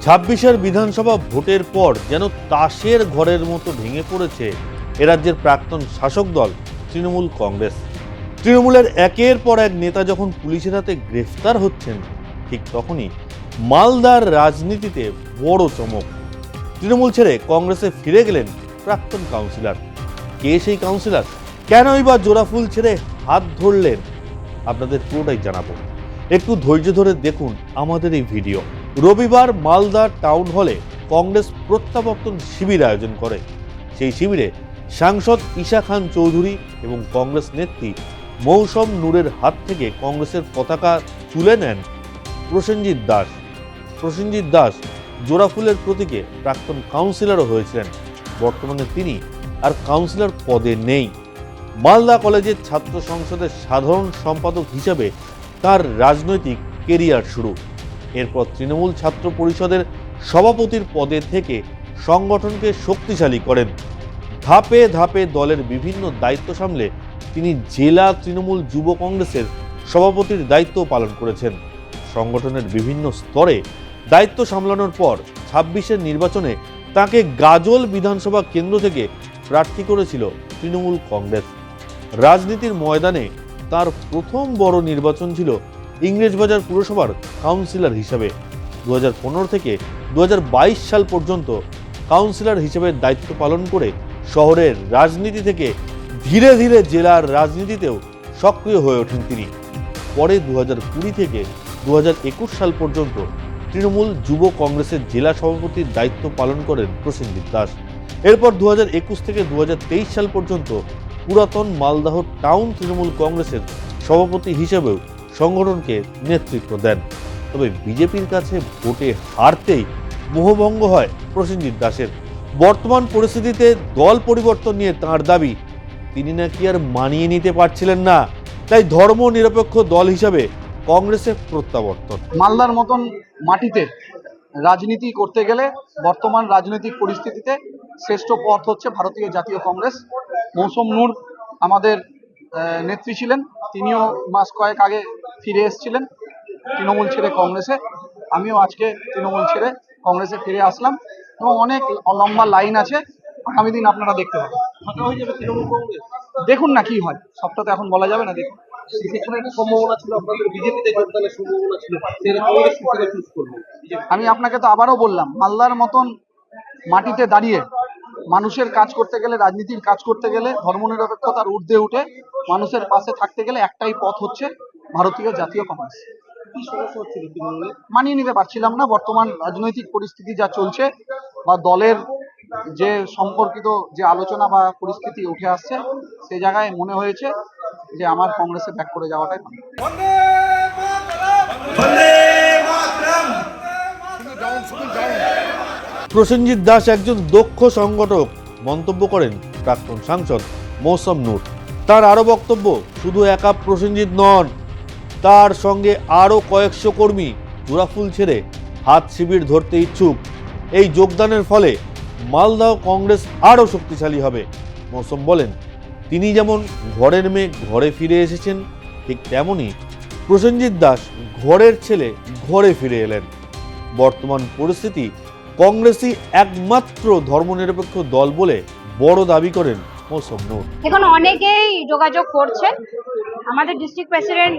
ছাব্বিশের বিধানসভা ভোটের পর যেন তাসের ঘরের মতো ভেঙে পড়েছে এ রাজ্যের প্রাক্তন শাসক দল তৃণমূল কংগ্রেস। তৃণমূলের একের পর এক নেতা যখন পুলিশের হাতে গ্রেফতার হচ্ছেন, ঠিক তখনই মালদার রাজনীতিতে বড় চমক। তৃণমূল ছেড়ে কংগ্রেসে ফিরে গেলেন প্রাক্তন কাউন্সিলর। কে সেই কাউন্সিলর, কেনই বা জোড়াফুল ছেড়ে হাত ধরলেন, আপনাদের পুরোটাই জানাবো। একটু ধৈর্য ধরে দেখুন আমাদের এই ভিডিও। রবিবার মালদা টাউন হলে কংগ্রেস প্রত্যাবর্তন শিবির আয়োজন করে। সেই শিবিরে সাংসদ ঈশা খান চৌধুরী এবং কংগ্রেস নেত্রী মৌসম নূরের হাত থেকে কংগ্রেসের পতাকা তুলে নেন প্রসেনজিৎ দাস। প্রসেনজিৎ দাস জোড়াফুলের প্রতীকে প্রাক্তন কাউন্সিলরও হয়েছিলেন। বর্তমানে তিনি আর কাউন্সিলর পদে নেই। মালদা কলেজের ছাত্র সংসদের সাধারণ সম্পাদক হিসাবে তার রাজনৈতিক কেরিয়ার শুরু। এরপর তৃণমূল ছাত্র পরিষদের সভাপতির পদে থেকে সংগঠনকে শক্তিশালী করেন। ধাপে ধাপে দলের বিভিন্ন দায়িত্ব সামলে তিনি জেলা তৃণমূল যুব কংগ্রেসের সভাপতির দায়িত্ব পালন করেছেন। সংগঠনের বিভিন্ন স্তরে দায়িত্ব সামলানোর পর ২৬-এর নির্বাচনে তাকে গাজল বিধানসভা কেন্দ্র থেকে প্রার্থী করেছিল তৃণমূল কংগ্রেস। রাজনীতির ময়দানে তার প্রথম বড় নির্বাচন ছিল ইংরেজবাজার পুরসভার কাউন্সিলর হিসাবে। ২০১৫ থেকে ২০২২ সাল পর্যন্ত কাউন্সিলর হিসেবে দায়িত্ব পালন করে শহরের রাজনীতি থেকে ধীরে ধীরে জেলার রাজনীতিতেও সক্রিয় হয়ে ওঠেন তিনি। পরে ২০২০ থেকে ২০২১ সাল পর্যন্ত তৃণমূল যুব কংগ্রেসের জেলা সভাপতির দায়িত্ব পালন করেন প্রসেনজিৎ দাস। এরপর ২০২১ থেকে ২০২৩ সাল পর্যন্ত পুরাতন মালদহ টাউন তৃণমূল কংগ্রেসের সভাপতি হিসেবেও সংগঠনকে নেতৃত্ব দেন। তবে বিজেপির কাছে ভোটে হারতেই মোহভঙ্গ হয় প্রসেনজিৎ দাসের। বর্তমান পরিস্থিতিতে দল পরিবর্তন নিয়ে তাঁর দাবি, তিনি নাকি আর মানিয়ে নিতে পারছিলেন না, তাই ধর্ম নিরপেক্ষ দল হিসাবে কংগ্রেসের প্রত্যাবর্তন। মালদার মতন মাটিতে রাজনীতি করতে গেলে বর্তমান রাজনৈতিক পরিস্থিতিতে শ্রেষ্ঠ পথ হচ্ছে ভারতীয় জাতীয় কংগ্রেস। মৌসম নূর আমাদের নেত্রী ছিলেন, তিনিও মাস কয়েক আগে ফিরে এসেছিলেন তৃণমূল ছেড়ে কংগ্রেসে। আমিও আজকে তৃণমূল ছেড়ে কংগ্রেসে ফিরে আসলাম এবং অনেক লম্বা লাইন আছে, আগামী দিন আপনারা দেখতে পাবেন। দেখুন না কি হয়, সবটা তো এখন বলা যাবে না। দেখুন, আমি আপনাকে তো আবারও বললাম, মালদার মতন মাটিতে দাঁড়িয়ে মানুষের কাজ করতে গেলে, রাজনীতির কাজ করতে গেলে, ধর্মনিরপেক্ষতার ঊর্ধ্বে উঠে মানুষের পাশে থাকতে গেলে একটাই পথ হচ্ছে ভারতীয় জাতীয় কংগ্রেস। মানিয়ে নিতে পারছিলাম না বর্তমান রাজনৈতিক পরিস্থিতি যা চলছে, বা দলের যে সম্পর্কিত যে আলোচনা বা পরিস্থিতি উঠে আসছে, সে জায়গায় মনে হয়েছে যে আমার কংগ্রেসে ব্যাক করে যাওয়াটাই ভালো। প্রসেনজিৎ দাস একজন দক্ষ সংগঠক মন্তব্য করেন প্রাক্তন সাংসদ মৌসম নূর। তার আরো বক্তব্য, শুধু একা প্রসেনজিৎ নন, তার সঙ্গে আরো কয়েকশো কর্মী জোড়াফুল ছেড়ে হাত শিবির ধরতে ইচ্ছুক। এই যোগদানের ফলে মালদহ কংগ্রেস আরো শক্তিশালী হবে। মৌসম বলেন, তিনি যেমন ঘরের মেয়ে ঘরে ফিরে এসেছেন, ঠিক তেমনই প্রসেনজিৎ দাস ঘরের ছেলে ঘরে ফিরে এলেন। বর্তমান পরিস্থিতি কংগ্রেসই একমাত্র ধর্মনিরপেক্ষ দল বলে বড় দাবি করেন মৌসম নূর। এখন অনেকেই যোগাযোগ করছেন, আমাদের ডিস্ট্রিক্ট প্রেসিডেন্ট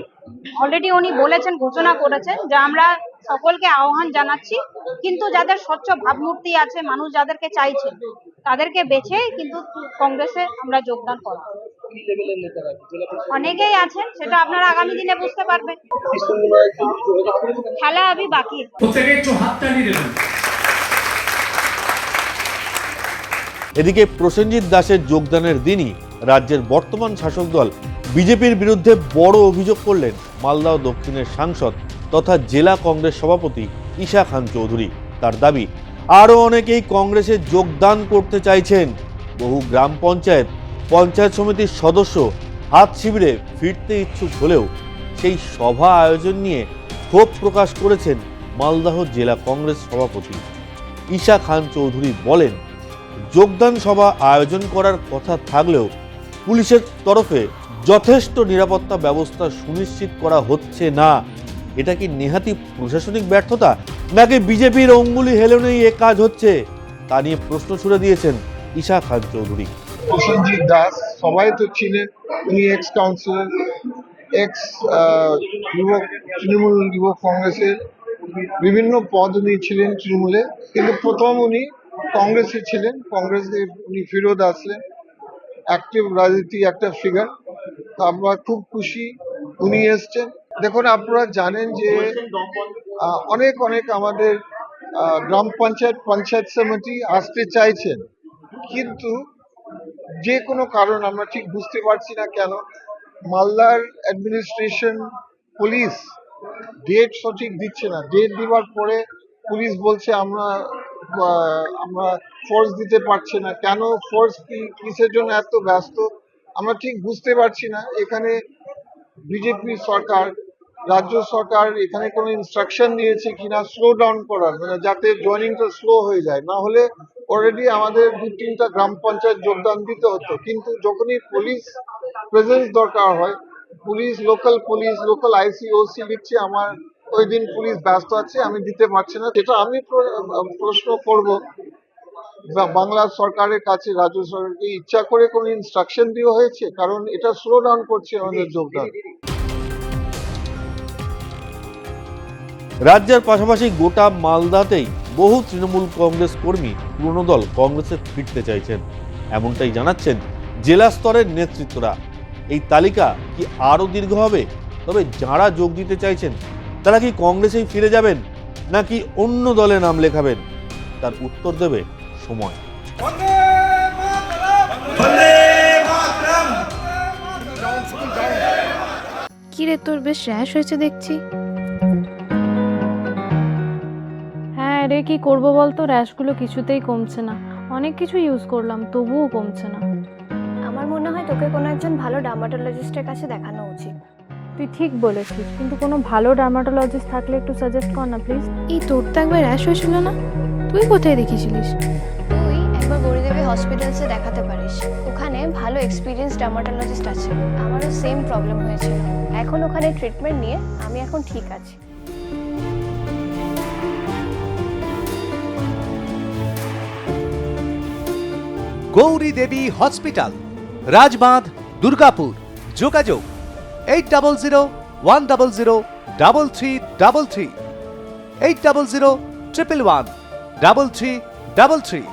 অলরেডি উনি বলেছেন, ঘোষণা করেছেন যে আমরা সকলকে আহ্বান জানাচ্ছি, কিন্তু যাদের স্বচ্ছ ভাবমূর্তি আছে, মানুষ যাদেরকে চাইছেন তাদেরকে বেছে কিন্তু কংগ্রেসে আমরা যোগদান করব। অনেকেই আছেন, সেটা আপনারা আগামী দিনে বুঝতে পারবেন। খেলা আমি বাকি। এদিকে প্রসেনজিৎ দাসের যোগদানের দিনই রাজ্যের বর্তমান শাসক দল বিজেপির বিরুদ্ধে বড় অভিযোগ করলেন মালদহ দক্ষিণের সাংসদ তথা জেলা কংগ্রেস সভাপতি ঈশা খান চৌধুরী। তার দাবি, আরও অনেকেই কংগ্রেসে যোগদান করতে চাইছেন। বহু গ্রাম পঞ্চায়েত, পঞ্চায়েত সমিতির সদস্য হাত শিবিরে ফিরতে ইচ্ছুক হলেও সেই সভা আয়োজন নিয়ে ক্ষোভ প্রকাশ করেছেন মালদহ জেলা কংগ্রেস সভাপতি ঈশা খান চৌধুরী। বলেন, যোগদান সভা আয়োজন করার কথা থাকলেও পুলিশের তরফে যথেষ্ট নিরাপত্তা ব্যবস্থা সুনিশ্চিত করা হচ্ছে না। এটা কি নেহাতি প্রশাসনিক ব্যর্থতা, নাকি বিজেপির অঙ্গুলি হেলনেই এ কাজ হচ্ছে, তা নিয়ে প্রশ্ন ছুড়ে দিয়েছেন ঈশা খান চৌধুরী। প্রসেনজিৎ দাস সবাই তো ছিলেন, উনি এক্স কাউন্সিলর, এক্স তৃণমূল যুব কংগ্রেসের বিভিন্ন পদ উনি ছিলেন তৃণমূলে, কিন্তু প্রথম উনি কংগ্রেসে ছিলেন, কংগ্রেসে উনি ফেরত আসলেন, অ্যাক্টিভ রাজনীতি একটা ফিগার। তো আমরা খুব খুশি উনি এসছেন। দেখুন, আপনারা জানেন যে অনেক অনেক আমাদের গ্রাম পঞ্চায়েত সমিতি আসতে চাইছেন, কিন্তু যে কোনো কারণ আমরা ঠিক বুঝতে পারছি না কেন মালদার অ্যাডমিনিস্ট্রেশন, পুলিশ ডেট সঠিক দিচ্ছে না। ডেট দেওয়ার পরে পুলিশ বলছে আমরা ফোর্স দিতে পারছে না। কেন ফোর্স, কিসের জন্য এত ব্যস্ত আমরা ঠিক বুঝতে পারছি না। এখানে বিজেপি সরকার, রাজ্য সরকার এখানে কোনো ইনস্ট্রাকশন দিয়েছে কিনা স্লো ডাউন করার, মানে যাতে জয়েনিংটা স্লো হয়ে যায়, না হলে অলরেডি আমাদের 2-3টা গ্রাম পঞ্চায়েত যোগদান দিতে হতো। কিন্তু যখনই পুলিশ প্রেজেন্স দরকার হয়, লোকাল আইসি ওসি লিখছে আমার ওই দিন পুলিশ ব্যস্ত আছে, আমি দিতে পারছি না। যেটা আমি প্রশ্ন করব বাংলা সরকারের কাছে, রাজ্য সরকারকে, ইচ্ছা করে কোনো ইনস্ট্রাকশন দেওয়া হয়েছে? কারণ এটা স্লো ডাউন করছে আমাদের যোগদান। রাজ্যের পাশাপাশি গোটা মালদাতেই বহু তৃণমূল কংগ্রেস কর্মী পুরনো দল কংগ্রেসে ফিরতে চাইছেন, এমনটাই জানাচ্ছেন জেলা স্তরের নেতৃত্বরা। এই তালিকা কি আরও দীর্ঘ হবে? তবে যাঁরা যোগ দিতে চাইছেন তারা কি কংগ্রেসেই ফিরে যাবেন নাকি অন্য দলে নাম লেখাবেন, তার উত্তর দেবে সময়। কি রে, তোর বেশ র্যাশ হয়েছে দেখছি। হ্যাঁ রে, কি করবো বলতো, র্যাশগুলো কিছুতেই কমছে না। অনেক কিছু ইউজ করলাম তবুও কমছে না। আমার মনে হয় তোকে কোনো একজন ভালো ডার্মাটোলজিস্টের কাছে দেখানো উচিত। তুই ঠিক বলেছিস, কিন্তু কোনো ভালো ডার্মাটোলজিস্ট থাকলে একটু সাজেস্ট কর না প্লিজ। এই তোর তো একবার র্যাশ হয়েছিল না? তুই কোথায় দেখিয়েছিলিস? তুই একবার গৌরীদেবী হসপিটালসে দেখাতে পারিস, ওখানে ভালো এক্সপিরিয়েন্স ডার্মাটোলজিস্ট আছে। আমারও সেম প্রবলেম হয়েছিল, এখন ওখানে ট্রিটমেন্ট নিয়ে আমি এখন ঠিক আছি। গৌরী দেবী হসপিটাল, রাজবাঁধ, দুর্গাপুর। যোগাযোগ 8001003333, 8001113333।